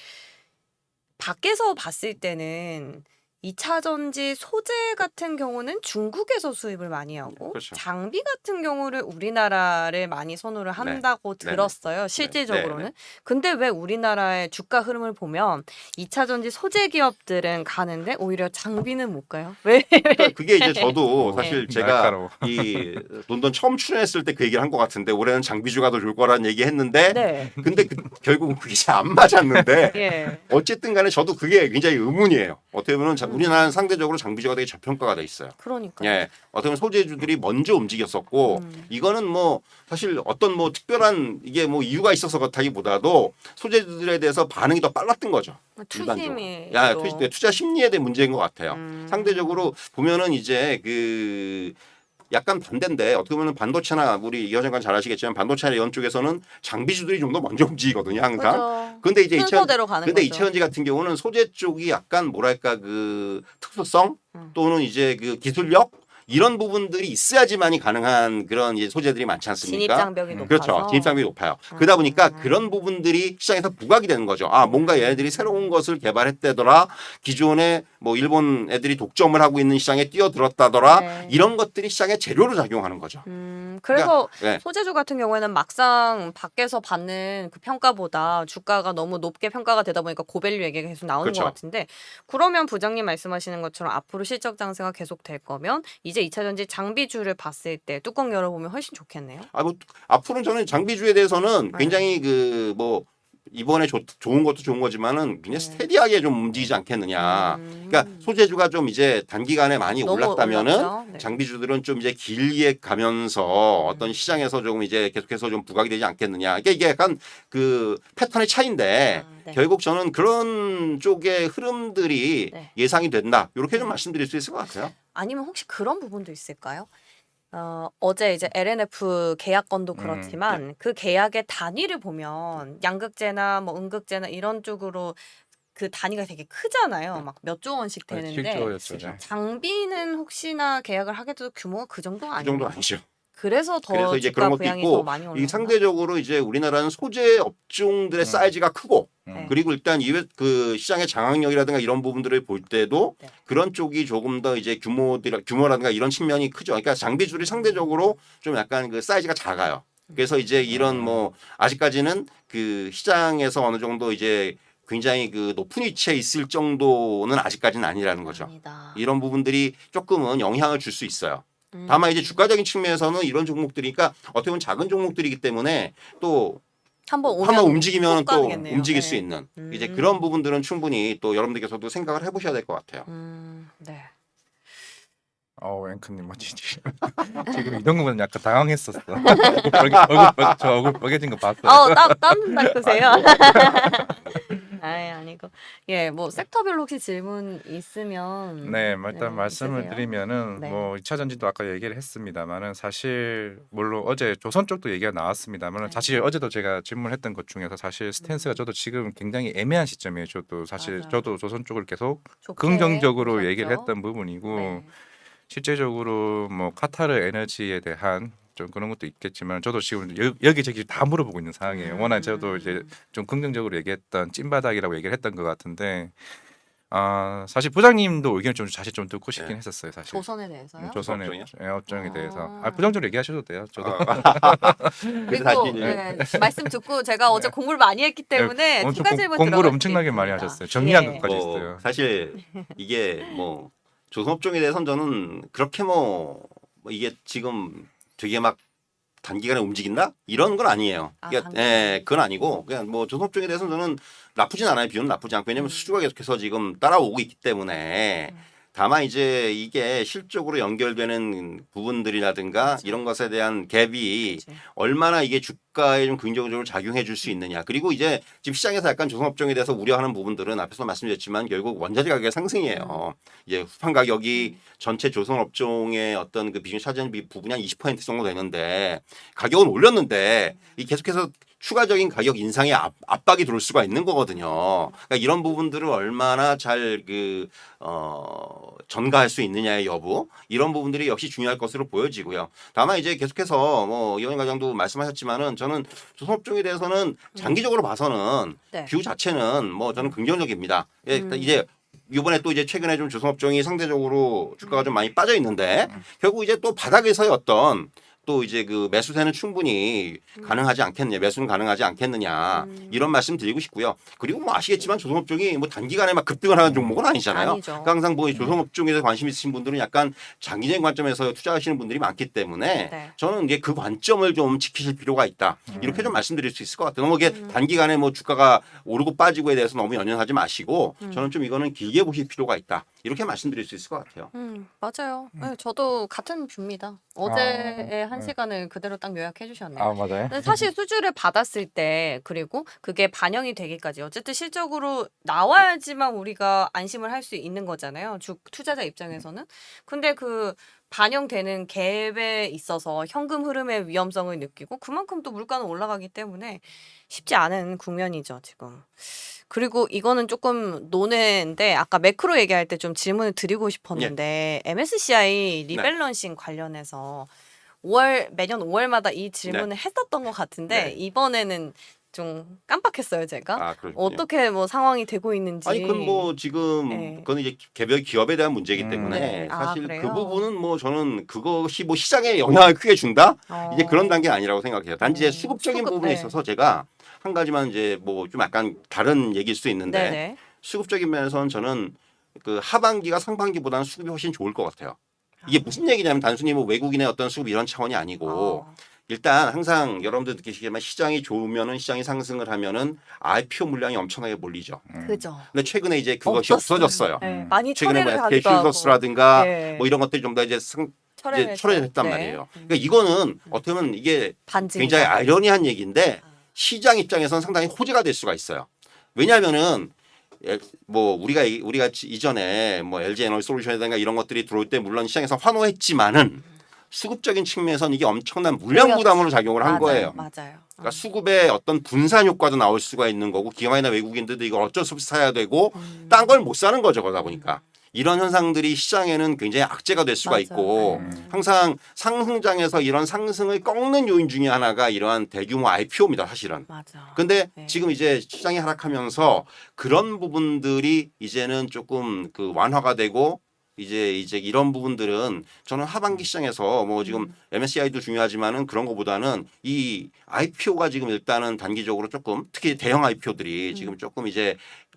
밖에서 봤을 때는 2차 전지 소재 같은 경우는 중국에서 수입을 많이 하고 그렇죠. 장비 같은 경우를 우리나라를 많이 선호를 한다고 네네. 들었어요. 실질적으로는. 네네. 근데 왜 우리나라의 주가 흐름을 보면 2차 전지 소재 기업들은 가는데 오히려 장비는 못 가요? 왜? 그러니까 그게 이제 저도 네. 사실 제가 날카로워. 이 론던 처음 출연했을 때 그 얘기를 한 것 같은데 올해는 장비주가 더 줄 거라는 얘기 했는데 네. 근데 결국은 그게 잘 안 맞았는데 예. 어쨌든 간에 저도 그게 굉장히 의문이에요. 어떻게 보면 우리나라는 상대적으로 장비주가 되게 저평가가 돼 있어요. 그러니까. 예. 어떻게 보면 소재주들이 먼저 움직였었고 이거는 뭐 사실 어떤 뭐 특별한 이게 뭐 이유가 있어서 그렇다기보다도 소재주들에 대해서 반응이 더 빨랐던 거죠. 투심이 야, 또. 투자 심리에 대한 문제인 것 같아요. 음. 상대적으로 보면은 이제 그 약간 반대인데 어떻게 보면 반도체나 우리 이 여정관 잘 아시겠지만 반도체나 이런 쪽에서는 장비주들이 좀 더 먼저 움직이거든요, 항상. 그죠. 근데 이제 순서대로 가는 근데 거죠. 이차전지 같은 경우는 소재 쪽이 약간 뭐랄까 그 특수성 또는 이제 그 기술력 이런 부분들이 있어야지만이 가능한 그런 이제 소재들이 많지 않습니까? 진입 장벽이 높아서. 그렇죠. 진입 장벽이 높아요. 그러다 보니까 그런 부분들이 시장에서 부각이 되는 거죠. 아, 뭔가 얘네들이 새로운 것을 개발했다더라. 기존에 뭐 일본 애들이 독점을 하고 있는 시장에 뛰어들었다더라. 네. 이런 것들이 시장의 재료로 작용하는 거죠. 그래서 네. 소재주 같은 경우에는 막상 밖에서 받는 그 평가보다 주가가 너무 높게 평가가 되다 보니까 고밸류 얘기가 계속 나오는 그렇죠. 것 같은데 그러면 부장님 말씀하시는 것처럼 앞으로 실적 장세가 계속 될 거면 이제 2차 전지 장비주를 봤을 때 뚜껑 열어보면 훨씬 좋겠네요. 아, 뭐 앞으로는 저는 장비주에 대해서는 굉장히 그 뭐 이번에 좋은 것도 좋은 거지만은 굉장히 스테디하게 좀 움직이지 않겠느냐. 그러니까 소재주가 좀 이제 단기간에 많이 너무 올랐다면은 올랐죠. 네. 장비주들은 좀 이제 길게 가면서 어떤 시장에서 조금 이제 계속해서 좀 부각이 되지 않겠느냐. 이게 약간 그 패턴의 차이인데 네. 결국 저는 그런 쪽의 흐름들이 네. 예상이 된다. 이렇게 좀 말씀드릴 수 있을 것 같아요. 아니면 혹시 그런 부분도 있을까요? 어제 이제 LNF 계약건도 그렇지만 그 계약의 단위를 보면 양극재나 뭐 음극재나 이런 쪽으로 그 단위가 되게 크잖아요. 막 몇 조 원씩 되는데 7조였죠. 장비는 혹시나 계약을 하게 돼도 규모가 그 정도 그 아니에요? 정도 아니죠. 그래서 더 그래서 이제 주가 그런 것도 부양이 있고 더 많이 올라나? 이 상대적으로 이제 우리나라는 소재 업종들의 사이즈가 크고 네. 그리고 일단 그 시장의 장악력이라든가 이런 부분들을 볼 때도 네. 그런 쪽이 조금 더 이제 규모라든가 이런 측면이 크죠. 그러니까 장비줄이 상대적으로 좀 약간 그 사이즈가 작아요. 그래서 이제 이런 뭐 아직까지는 그 시장에서 어느 정도 이제 굉장히 그 높은 위치에 있을 정도는 아직까지는 아니라는 거죠. 아니다. 이런 부분들이 조금은 영향을 줄 수 있어요. 다만 이제 주가적인 측면에서는 이런 종목들이니까 어떻게 보면 작은 종목들이기 때문에 또 한번 오면 한번 움직이면 훅 또 가겠네요. 움직일 네. 수 있는 이제 그런 부분들은 충분히 또 여러분들께서도 생각을 해보셔야 될 것 같아요. 네. 앵커님 멋지지. 지금 이동국은 약간 당황했었어. 저 얼굴 빨개진 거 봤어요. 땀 닦으세요? 아니고. 예, 뭐 섹터별로 혹시 질문 있으면 네, 일단 말씀을 있으세요? 드리면은 네. 뭐 2차 전지도 아까 얘기를 했습니다만은 사실 물론 어제 조선 쪽도 얘기가 나왔습니다만은 네. 사실 어제도 제가 질문했던 것 중에서 사실 스탠스가 저도 지금 굉장히 애매한 시점이에요. 저도 사실 맞아요. 저도 조선 쪽을 계속 좋게 긍정적으로 보셨죠? 얘기를 했던 부분이고 네. 실제적으로 뭐 카타르 에너지에 대한 좀 그런 것도 있겠지만 저도 지금 여기저기 다 물어보고 있는 상황이에요. 워낙 저도 이제 좀 긍정적으로 얘기했던 찐바닥이라고 얘기를 했던 것 같은데 사실 부장님도 의견을 좀 사실 좀 듣고 싶긴 네. 했었어요. 사실 조선에 대해서요? 조선의 업종이요? 업종에 대해서 아. 부정적으로 얘기하셔도 돼요. 저도 그래서 그리고 사실 이제 말씀 듣고 제가 어제 공부를 많이 했기 때문에 두 엄청 가지 질문 공부를 들어갈 수 엄청나게 많이 있습니다. 하셨어요. 정리한 예. 것까지 뭐 있어요. 사실 이게 뭐 조선업종에 대해서는 저는 그렇게 뭐 이게 지금 되게 막 단기간에 움직인다 이런 건 아니에요. 그러니까 단기간. 그건 아니고 그냥 뭐 조선업종에 대해서는 저는 나쁘진 않아요. 비율은 나쁘지 않고 왜냐하면 수주가 계속해서 지금 따라오고 있기 때문에 다만 이제 이게 실적으로 연결되는 부분들이라든가 맞아. 이런 것에 대한 갭이 그치. 얼마나 이게 주가에 좀 긍정적으로 작용해 줄 수 있느냐. 그리고 이제 지금 시장에서 약간 조선업종에 대해서 우려하는 부분들은 앞에서 말씀드렸지만 결국 원자재 가격의 상승이에요. 이제 후판 가격이 전체 조선업종의 어떤 그 비중 차지하는 부분이 한 20% 정도 되는데 가격은 올렸는데 이 계속해서 추가적인 가격 인상의 압박이 들어올 수가 있는 거거든요. 그러니까 이런 부분들을 얼마나 잘 전가할 수 있느냐의 여부 이런 부분들이 역시 중요할 것으로 보여지고요. 다만 이제 계속해서 뭐 이원희 과장도 말씀하셨지만은 저는 조선업종에 대해서는 장기적으로 봐서는 네. 뷰 자체는 뭐 저는 긍정적입니다. 예, 이제 이번에 또 이제 최근에 좀 조선업종이 상대적으로 주가가 좀 많이 빠져 있는데 결국 이제 또 바닥에서의 어떤 또 이제 그 매수세는 충분히 가능하지 않겠느냐, 매수는 가능하지 않겠느냐 이런 말씀 드리고 싶고요. 그리고 뭐 아시겠지만 조선업종이 뭐 단기간에 막 급등을 하는 종목은 아니잖아요. 아니죠. 그러니까 항상 뭐 조선업종에 대해서 관심 있으신 분들은 약간 장기적인 관점에서 투자하시는 분들이 많기 때문에 네. 저는 이제 그 관점을 좀 지키실 필요가 있다. 이렇게 좀 말씀드릴 수 있을 것 같아요. 너무 이게 단기간에 뭐 주가가 오르고 빠지고에 대해서 너무 연연하지 마시고 저는 좀 이거는 길게 보실 필요가 있다. 이렇게 말씀드릴 수 있을 것 같아요. 맞아요. 네, 저도 같은 뷰입니다. 어제의 한 시간을 그대로 딱 요약해 주셨네요. 맞아요. 근데 사실 수주를 받았을 때 그리고 그게 반영이 되기까지 어쨌든 실적으로 나와야지만 우리가 안심을 할 수 있는 거잖아요. 투자자 입장에서는. 근데 그 반영되는 갭에 있어서 현금 흐름의 위험성을 느끼고 그만큼 또 물가는 올라가기 때문에 쉽지 않은 국면이죠, 지금. 그리고 이거는 조금 논외인데 아까 매크로 얘기할 때 좀 질문을 드리고 싶었는데 MSCI 리밸런싱 관련해서 매년 5월마다 이 질문을 했었던 것 같은데 네. 이번에는 좀 깜빡했어요, 제가. 그렇군요. 어떻게 뭐 상황이 되고 있는지. 아니 그건 뭐 지금 네. 그건 이제 개별 기업에 대한 문제이기 때문에 네. 사실 그래요? 그 부분은 뭐 저는 그것이 뭐 시장에 영향을 크게 준다 이제 그런 어. 단계는 아니라고 생각해요. 단지 이제 수급적인 수급, 부분에 네. 있어서 제가 한 가지만 이제 뭐 좀 약간 다른 얘기일 수 있는데 네네. 수급적인 면에서는 저는 그 하반기가 상반기보다는 수급이 훨씬 좋을 것 같아요. 이게 무슨 얘기냐면 단순히 뭐 외국인의 어떤 수급 이런 차원이 아니고 일단 항상 여러분들 느끼시겠지만 시장이 좋으면은 시장이 상승을 하면은 IPO 물량이 엄청나게 몰리죠. 그죠. 근데 최근에 이제 그것이 없어졌어요. 네. 많이 최근에 철회를 뭐 하기도 하고. 필더스라든가 네. 뭐 이런 것들이 좀 더 이제 철회를 철회를 했단 네. 말이에요. 그러니까 이거는 어떻게 보면 이게 반증이다. 굉장히 아이러니한 얘기인데 시장 입장에서는 상당히 호재가 될 수가 있어요. 왜냐하면은 뭐 우리가 이전에 뭐 LG 에너지 솔루션이라든가 이런 것들이 들어올 때 물론 시장에서 환호했지만은 수급적인 측면에서는 이게 엄청난 물량 부담으로 작용을 한 거예요. 맞아요. 그러니까 수급의 어떤 분산 효과도 나올 수가 있는 거고 기관이나 외국인들도 이걸 어쩔 수 없이 사야 되고 딴 걸 못 사는 거죠. 그러다 보니까. 이런 현상들이 시장에는 굉장히 악재가 될 수가 맞아요. 있고 항상 상승장에서 이런 상승을 꺾는 요인 중에 하나가 이러한 대규모 IPO입니다. 사실은. 맞아. 근데 네. 지금 이제 시장이 하락하면서 그런 부분들이 이제는 조금 그 완화가 되고 이제 이런 부분들은 저는 하반기 시장에서 뭐 지금 MSCI도 중요하지만은 그런 것보다는 이 IPO가 지금 일단은 단기적으로 조금 특히 대형 IPO들이 지금 조금 이제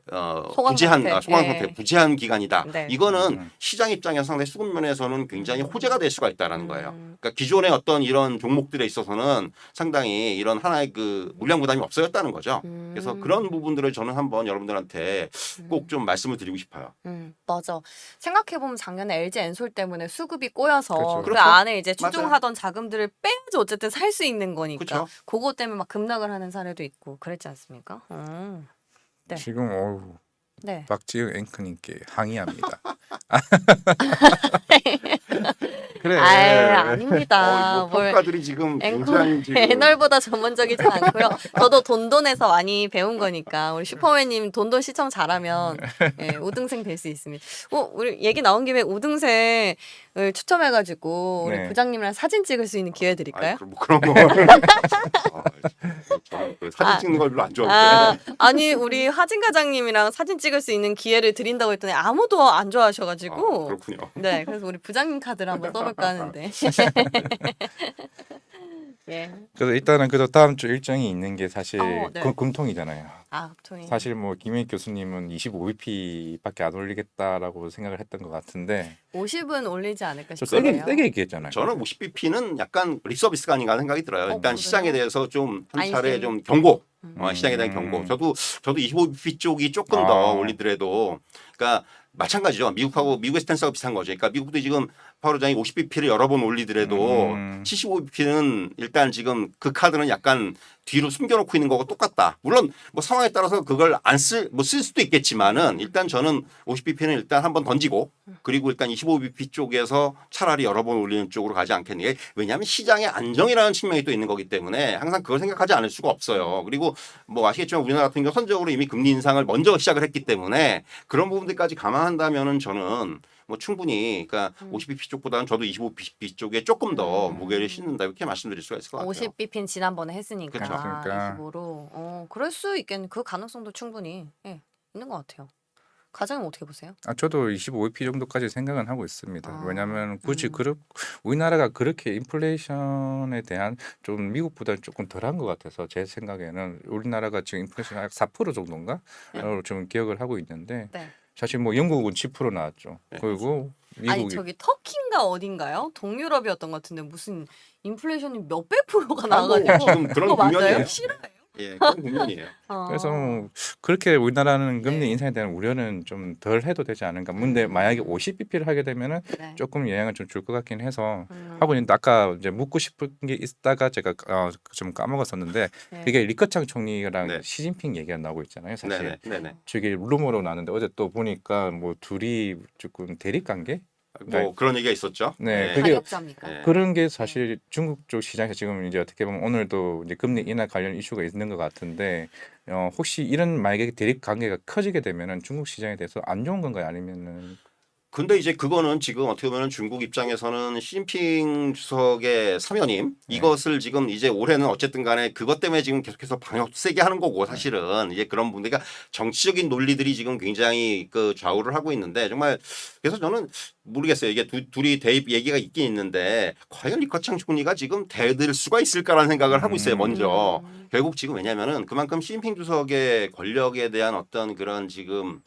소강 부재한 상태. 소강 예. 상태, 부재한 기간이다. 네. 이거는 시장 입장에서 상당히 수급 면에서는 굉장히 호재가 될 수가 있다라는 거예요. 음. 그러니까 기존의 어떤 이런 종목들에 있어서는 상당히 이런 하나의 그 물량 부담이 없어졌다는 거죠. 그래서 그런 부분들을 저는 한번 여러분들한테 꼭 좀 말씀을 드리고 싶어요. 맞아. 생각해보면 작년에 LG 엔솔 때문에 수급이 꼬여서 그렇죠. 그 그렇죠. 안에 이제 맞아요. 추종하던 자금들을 빼야지 어쨌든 살 수 있는 거니까. 그렇죠. 그거 때문에 막 급락을 하는 사례도 있고 그랬지 않습니까? 네. 지금 네. 박지영 앵커님께 항의합니다. 그래. 아닙니다. 이거 평가들이 지금 굉장히 지금 애널보다 전문적이지 않고요. 저도 돈돈에서 많이 배운 거니까 우리 슈퍼맨님 돈돈 시청 잘하면 예, 우등생 될 수 있습니다. 우리 얘기 나온 김에 우등생을 추첨해가지고 우리 네. 부장님이랑 사진 찍을 수 있는 기회 드릴까요? 뭐 그런 거. 저는 그 사진 찍는 걸 별로 안 좋아하는데. 아니 우리 하진 과장님이랑 사진 찍을 수 있는 기회를 드린다고 했더니 아무도 안 좋아하셔가지고 그렇군요. 네 그래서 우리 부장님 카드를 한번 써볼까 하는데 예. 그래서 일단은 그래도 다음 주 일정이 있는 게 사실 네. 금통이잖아요. 토니. 사실 뭐 김혜익 교수님은 25bp밖에 안 올리겠다라고 생각을 했던 것 같은데 50은 올리지 않을까 좀 싶어요. 세게 얘기했잖아요. 저는 50bp는 약간 립서비스가 아닌가 생각이 들어요. 일단 그래요? 시장에 대해서 좀 한 차례 안심. 좀 경고. 시장에 대한 경고. 저도 25bp 쪽이 조금 더 올리더라도, 그러니까 마찬가지죠. 미국의 스탠스하고 비슷한 거죠. 그러니까 미국도 지금 파월 의장이 50bp를 여러 번 올리더라도 75bp는 일단 지금 그 카드는 약간 뒤로 숨겨놓고 있는 거고 똑같다. 물론 뭐 상황에 따라서 그걸 쓸 수도 있겠지만은 일단 저는 50bp는 일단 한번 던지고 그리고 일단 25bp 쪽에서 차라리 여러 번 올리는 쪽으로 가지 않겠니? 왜냐하면 시장의 안정이라는 측면이 또 있는 거기 때문에 항상 그걸 생각하지 않을 수가 없어요. 그리고 뭐 아시겠지만 우리나라 같은 경우 선적으로 이미 금리 인상을 먼저 시작을 했기 때문에 그런 부분들까지 감안한다면은 저는 뭐 충분히 그러니까 50bp 쪽보다는 저도 25bp 쪽에 조금 더 무게를 싣는다 이렇게 말씀드릴 수가 있을 것 같아요. 50bp는 지난번에 했으니까 그쵸. 그러니까. 25로 그럴 수 있겠네. 그 가능성도 충분히 있는 것 같아요. 과장님 어떻게 보세요? 저도 25bp 정도까지 생각은 하고 있습니다. 왜냐하면 굳이 음. 우리나라가 그렇게 인플레이션에 대한 좀 미국보다 조금 덜한 것 같아서 제 생각에는 우리나라가 지금 인플레이션 약 4% 정도인가 좀 기억을 하고 있는데 네. 사실 뭐 영국은 10% 나왔죠. 네. 그리고 아니 미국이 저기 터키인가 어딘가요? 동유럽이었던 것 같은데 무슨 인플레이션이 몇백 프로가 아, 뭐 나와가지고 지금 그런 그거 맞아요? 국면이에요. 싫어요? 예, 그런 국면이에요. 그래서 그렇게 우리나라는 금리 네. 인상에 대한 우려는 좀 덜 해도 되지 않을까. 근데 만약에 50bp를 하게 되면은 네. 조금 영향을 좀 줄 것 같긴 해서 하고 있는데 아까 이제 묻고 싶은 게 있다가 제가 좀 까먹었었는데 네. 그게 리커창 총리랑 네. 시진핑 얘기가 나오고 있잖아요. 사실 네네. 저게 루머로 나는데 어제 또 보니까 뭐 둘이 조금 대립 관계? 뭐 그런 얘기가 있었죠. 네, 그게 가격자입니까? 네. 그런 게 사실 중국 쪽 시장에서 지금 이제 어떻게 보면 오늘도 이제 금리 인하 관련 이슈가 있는 것 같은데 혹시 이런 만약에 대립 관계가 커지게 되면은 중국 시장에 대해서 안 좋은 건가요? 아니면은 근데 이제 그거는 지금 어떻게 보면 중국 입장에서는 시진핑 주석의 사면임 이것을 지금 이제 올해는 어쨌든 간에 그것 때문에 지금 계속해서 방역 세게 하는 거고 사실은 이제 그런 부분 그러니까 정치적인 논리들이 지금 굉장히 그 좌우를 하고 있는데 정말 그래서 저는 모르겠어요. 이게 둘이 대입 얘기가 있긴 있는데 과연 리커창 총리가 지금 대들 수가 있을까라는 생각을 하고 있어요. 먼저 결국 지금 왜냐면은 그만큼 시진핑 주석의 권력에 대한 어떤 그런 지금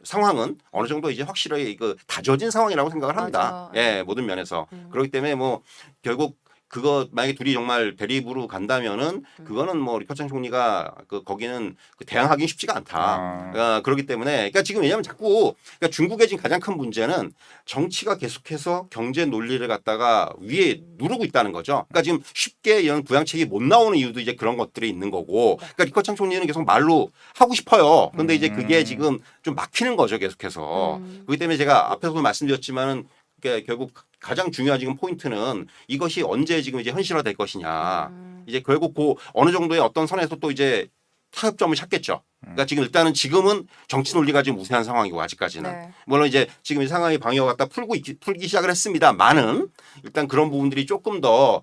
상황은 어느 정도 이제 확실하게 다져진 상황이라고 생각을 합니다. 맞아요. 예, 모든 면에서. 그렇기 때문에 뭐 결국 그거 만약에 둘이 정말 대립으로 간다면은 그거는 뭐 리커창 총리가 거기는 대항하기 쉽지가 않다. 그렇기 때문에 그러니까 지금 왜냐하면 자꾸 그러니까 중국의 지금 가장 큰 문제는 정치가 계속해서 경제 논리를 갖다가 위에 누르고 있다는 거죠. 그러니까 지금 쉽게 이런 부양책이 못 나오는 이유도 이제 그런 것들이 있는 거고. 그러니까 리커창 총리는 계속 말로 하고 싶어요. 그런데 이제 그게 지금 좀 막히는 거죠, 계속해서. 그렇기 때문에 제가 앞에서도 말씀드렸지만은 그러니까 결국 가장 중요한 지금 포인트는 이것이 언제 지금 이제 현실화될 것이냐. 이제 결국 어느 정도의 어떤 선에서 또 이제 타협점을 찾겠죠. 그러니까 지금 일단은 지금은 정치 논리가 지금 우세한 상황이고 아직까지는 네. 물론 이제 지금 이 상황이 방역을 갖다 풀기 시작을 했습니다만은 일단 그런 부분들이 조금 더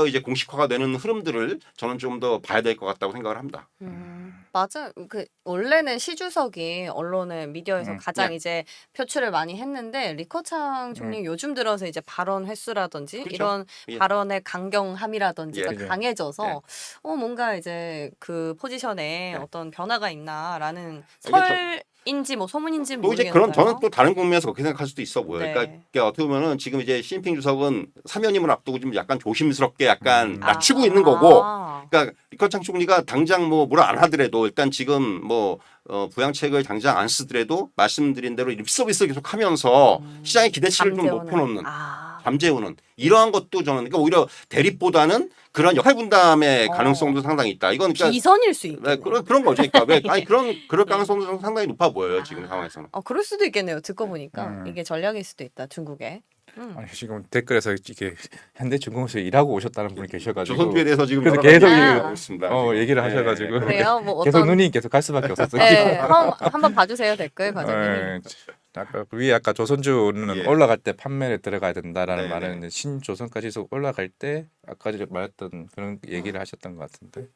이제 공식화가 되는 흐름들을 저는 좀 더 봐야 될 것 같다고 생각을 합니다. 맞아. 원래는 시 주석이 언론에 미디어에서 가장 네. 이제 표출을 많이 했는데 리커창 총리 요즘 들어서 이제 발언 횟수라든지 그렇죠. 이런 예. 발언의 강경함이라든지가 예. 강해져서 예. 뭔가 이제 그 포지션에 네. 어떤 변화가 있나라는 이게 설인지 뭐 소문인지는 또 이제 모르겠는데요. 그런 저는 또 다른 국면에서 그렇게 생각할 수도 있어 보여요. 네. 그러니까 어떻게 보면은 지금 이제 시진핑 주석은 사면임을 앞두고 좀 약간 조심스럽게 약간 음. 낮추고 있는 거고, 아. 그러니까 리커창 총리가 당장 뭐 뭘 안 하더라도 일단 지금 뭐 부양책을 당장 안 쓰더라도 말씀드린 대로 립서비스 계속 하면서 시장의 기대치를 좀 잠재우는. 높여놓는. 아. 잠재우는 이러한 것도 저는 그러니까 오히려 대립보다는 그런 역할 분담의 가능성도 상당히 있다. 이건 그러니까 비선일 수 네, 있겠네요. 그런 거죠. 그러니까 왜 아니 그럴 네. 가능성도 상당히 높아 보여요. 지금 아. 상황에서는. 그럴 수도 있겠네요. 듣고 보니까 음. 이게 전략일 수도 있다. 중국에. 아니, 지금 댓글에서 이게 현대중공업에서 일하고 오셨다는 분이 계셔가지고 조선주에 대해서 지금 그래서 여러 가지 계속 얘기하고 있습니다. 지금. 얘기를 네, 하셔가지고 네. 그래요? 뭐 계속 어떤 눈이 계속 갈 수밖에 없었어요. 네, 한번 봐주세요 댓글 과장님. 아까 위에 아까 조선주는 예. 올라갈 때 판매에 들어가야 된다라는 네, 말은 신조선까지 속 올라갈 때 아까 전에 말했던 그런 얘기를 하셨던 것 같은데.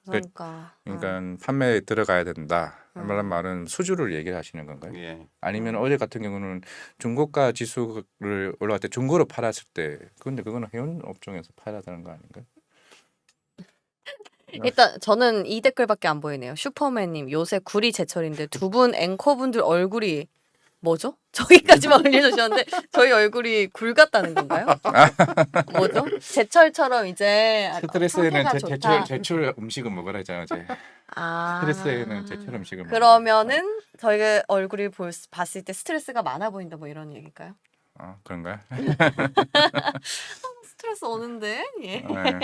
그러니까. 그러니까 판매에 들어가야 된다. 라는 말은 수주를 얘기를 하시는 건가요? 예. 아니면 어제 같은 경우는 중고가 지수를 올라갈 때 중고로 팔았을 때 근데 그거는 해운 업종에서 팔아야 되는 거 아닌가요? 일단 저는 이 댓글밖에 안 보이네요. 슈퍼맨님 요새 굴이 제철인데 두 분 앵커분들 얼굴이 뭐죠? 저기까지만 올려주셨는데 저희 얼굴이 굴 같다는 건가요? 뭐죠? 제철처럼 이제 스트레스에는 상태가 좋다. 제철 음식은 먹으라 했잖아요. 스트레스에는 제철 음식은 그러면은 저희가 얼굴이 봤을 때 스트레스가 많아 보인다 뭐 이런 얘기일까요? 그런가요? 스트레스 오는데 예. 네.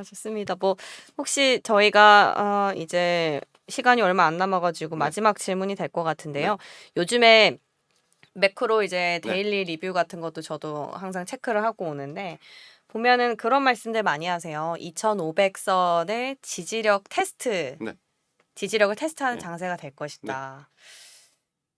좋습니다. 뭐 혹시 저희가 이제 시간이 얼마 안 남아가지고 마지막 질문이 될 것 같은데요. 요즘에 매크로 이제 데일리 리뷰 같은 것도 저도 항상 체크를 하고 오는데 보면은 그런 말씀들 많이 하세요. 2,500선의 지지력 테스트, 네. 지지력을 테스트하는 네. 장세가 될 것이다.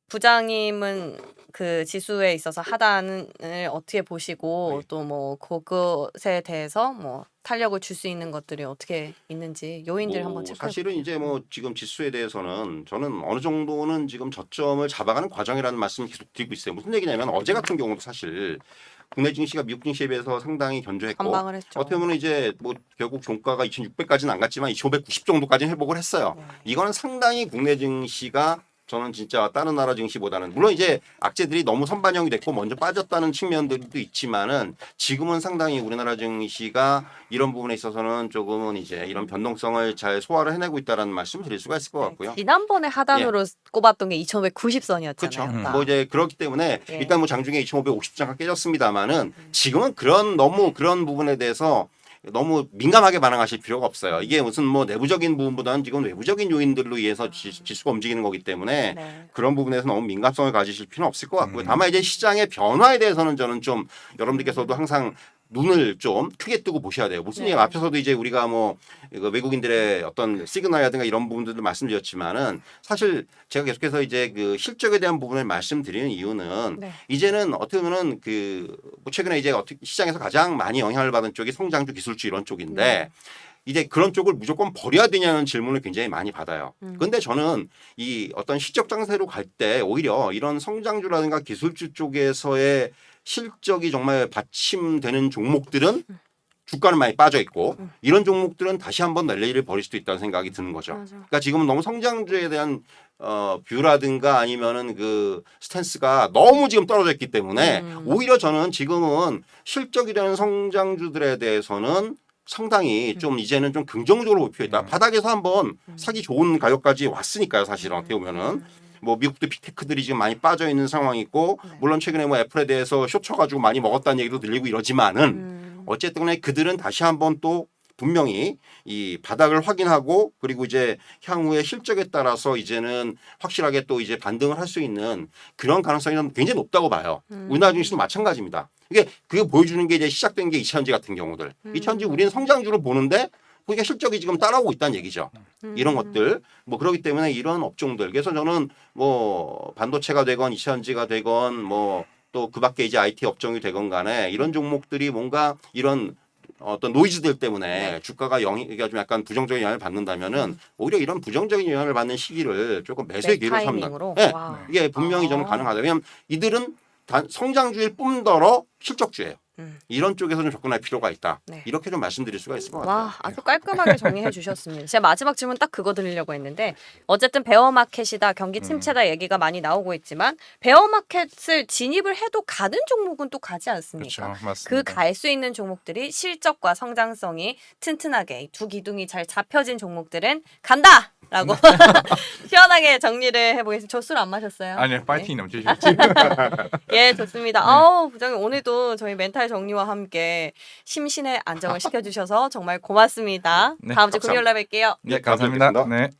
부장님은 그 지수에 있어서 하단을 어떻게 보시고 네. 또 뭐 그것에 대해서 뭐 탄력을 줄 수 있는 것들이 어떻게 있는지 요인들 한번 체크해 사실은 볼게요. 이제 뭐 지금 지수에 대해서는 저는 어느 정도는 지금 저점을 잡아가는 과정이라는 말씀을 계속 드리고 있어요. 무슨 얘기냐면 어제 같은 경우도 사실 국내 증시가 미국 증시에 비해서 상당히 견조했고 한방을 했죠. 어떻게 보면 이제 뭐 결국 종가가 2,600까지는 안 갔지만 2,590 정도까지 회복을 했어요. 네. 이거는 상당히 국내 증시가 저는 진짜 다른 나라 증시보다는 물론 이제 악재들이 너무 선반영이 됐고 먼저 빠졌다는 측면들도 있지만은 지금은 상당히 우리나라 증시가 이런 부분에 있어서는 조금은 이제 이런 변동성을 잘 소화를 해내고 있다라는 말씀을 드릴 수가 있을 것 같고요. 네, 지난번에 하단으로 꼽았던 게 2,590선이었잖아요. 그렇죠. 뭐 이제 그렇기 때문에 예. 일단 뭐 장중에 2,550장가 깨졌습니다만은 지금은 너무 그런 부분에 대해서 너무 민감하게 반응하실 필요가 없어요. 이게 무슨 뭐 내부적인 부분보다는 지금 외부적인 요인들로 의해서 지수가 움직이는 거기 때문에 네. 그런 부분에서 너무 민감성을 가지실 필요는 없을 것 같고요. 다만 이제 시장의 변화에 대해서는 저는 좀 여러분들께서도 항상 눈을 좀 크게 뜨고 보셔야 돼요. 무슨 네. 얘기 앞서서도 이제 우리가 뭐 이거 외국인들의 어떤 시그널이라든가 이런 부분들도 말씀드렸지만은 사실 제가 계속해서 이제 그 실적에 대한 부분을 말씀드리는 이유는 네. 이제는 어떻게 보면은 뭐 최근에 이제 어떻게 시장에서 가장 많이 영향을 받은 쪽이 성장주 기술주 이런 쪽인데 이제 그런 쪽을 무조건 버려야 되냐는 질문을 굉장히 많이 받아요. 그런데 저는 이 어떤 실적 장세로 갈 때 오히려 이런 성장주라든가 기술주 쪽에서의 실적이 정말 받침되는 종목들은 주가는 많이 빠져 있고 이런 종목들은 다시 한번 랠리를 벌일 수도 있다는 생각이 드는 거죠. 맞아. 그러니까 지금은 너무 성장주에 대한 뷰라든가 아니면은 그 스탠스가 너무 지금 떨어져 있기 때문에 오히려 저는 지금은 실적이 되는 성장주들에 대해서는 상당히 좀 이제는 좀 긍정적으로 볼 필요가 있다. 바닥에서 한번 사기 좋은 가격까지 왔으니까요. 사실은 어떻게 보면은. 뭐 미국도 빅테크들이 지금 많이 빠져 있는 상황이고 물론 최근에 뭐 애플에 대해서 쇼쳐가지고 많이 먹었다는 얘기도 들리고 이러지만은 어쨌든 간에 그들은 다시 한번 또 분명히 이 바닥을 확인하고 그리고 이제 향후의 실적에 따라서 이제는 확실하게 또 이제 반등을 할 수 있는 그런 가능성이 굉장히 높다고 봐요. 우리나라 증시도 마찬가지입니다. 이게 그게 보여주는 게 이제 시작된 게 이차전지 같은 경우들. 이차전지 우리는 성장주를 보는데 그러니까 실적이 지금 따라오고 있다는 얘기죠. 이런 것들 뭐 그렇기 때문에 이런 업종들 그래서 저는 뭐 반도체가 되건 이차전지가 되건 뭐 또 그밖에 이제 IT 업종이 되건 간에 이런 종목들이 뭔가 이런 어떤 노이즈들 때문에 주가가 그러니까 좀 약간 부정적인 영향을 받는다면은 오히려 이런 부정적인 영향을 받는 시기를 조금 매수의 기회로 삼는. 타이밍으로? 네. 이게 분명히 저는 가능하다. 왜냐하면 이들은 성장주일 뿐더러 실적주예요. 이런 쪽에서 좀 접근할 필요가 있다. 네. 이렇게 좀 말씀드릴 수가 있을 것 같아요. 와, 아주 깔끔하게 정리해 주셨습니다. 제가 마지막 질문 딱 그거 드리려고 했는데 어쨌든 베어마켓이다, 경기 침체다 얘기가 많이 나오고 있지만 베어마켓을 진입을 해도 가는 종목은 또 가지 않습니까? 그렇죠, 맞습니다. 그 갈 수 있는 종목들이 실적과 성장성이 튼튼하게 두 기둥이 잘 잡혀진 종목들은 간다! 라고 시원하게 정리를 해보겠습니다. 저 술 안 마셨어요? 아니 네. 파이팅 넘치시지. 예, 좋습니다. 아우, 부장님 오늘도 저희 멘탈 정리와 함께 심신의 안정을 시켜주셔서 정말 고맙습니다. 네, 다음 주 감사합니다. 금요일 날 뵐게요. 네, 감사합니다. 감사드리겠습니다. 네.